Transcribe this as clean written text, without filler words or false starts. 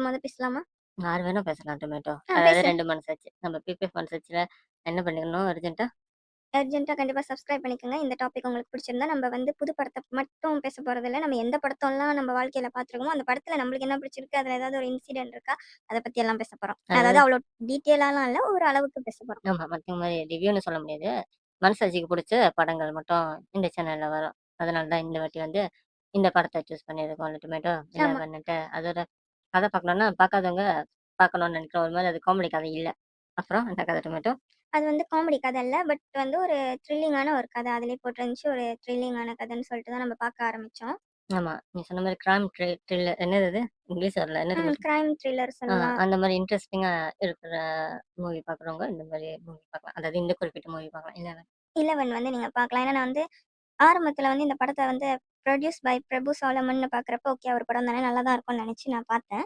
மொத பேசலாமா? யார் வேணா பேசலாம் டொமேட்டோ. அதாவது பேசு. 2 மனசாட்சி. நம்ம பிபிஎஃப் மனசாட்சில என்ன பண்ணிக்கணும் அர்ஜென்ட்டா? அர்ஜென்ட்டா கண்டிப்பா சப்ஸ்கிரைப் பண்ணிக்கோங்க. இந்த டாபிக் உங்களுக்கு பிடிச்சிருந்தா, நம்ம வந்து புது படத்த மட்டும் பேச போறதில்ல. நம்ம எந்த படத்தம்லாம் நம்ம வாழ்க்கையில பார்த்துருக்கோமோ, அந்த படத்துல நம்மளுக்கு என்ன பிடிச்சிருக்கு, அதுல ஏதாவது ஒரு இன்சிடென்ட் இருக்கா, அத பத்தி எல்லாம் பேச போறோம். அதாவது அதாவது அவ்ளோ டீட்டெயிலாலாம் இல்ல, ஒரு அளவுக்கு பேச போறோம். ஆமா. மத்தவங்க மாரி ரிவ்யூன்னு சொல்ல முடியாது. மனசாட்சிக்கு புடிச்ச படங்கள் மட்டும் இந்த சேனல்ல வரும். அதனால தான் இந்த வாட்டி வந்து இந்த படத்த சூஸ் பண்ணியிருக்கோம். டொமேட்டோ ஆமா. 11ன்ட்டு அதோட கதை பார்க்கணும்னா, பார்க்காதவங்க பார்க்கணும்னு நெனைக்கிறேன். ஒரு மாரி அது காமெடி கதை இல்ல. அப்புறம் என்ன கதை டொமேட்டோ? அது வந்து காமெடி கதை இல்ல. பட் வந்து ஒரு த்ரில்லிங்கான ஒரு கதை. அதிலேயே போட்டிருந்துச்சு. ஒரு த்ரில்லிங்கான கதைன்னு சொல்லிட்டு தான் நம்ம பார்க்க ஆரம்பிச்சோம். ஆமா. நீ சொன்ன மாரி கிரைம் த்ரில்லர் என்னது அது? இங்கிலீஷ் வரல. என்னது பேரு? கிரைம் த்ரில்லர் சொல்லலாம். அந்த மாரி இன்ட்ரஸ்டிங்கா இருக்கிற மூவி பார்க்குறவங்க இந்த மாரி மூவி பார்க்கலாம். அதாவது இந்த குறிப்பிட்ட மூவி பார்க்கலாம். இல்ல 11 வந்து நீங்க பார்க்கலாம். ஏன்னா நான் வந்து ஆரம்பத்துல வந்து இந்த படத்த வந்து ப்ரொடியூஸ் பை பிரபு சாலமன்னு பார்க்குறப்போ, ஓகே அவர் படம் தானே நல்லா தான் இருக்கும்னு நெனச்சு நான் பார்த்தேன்.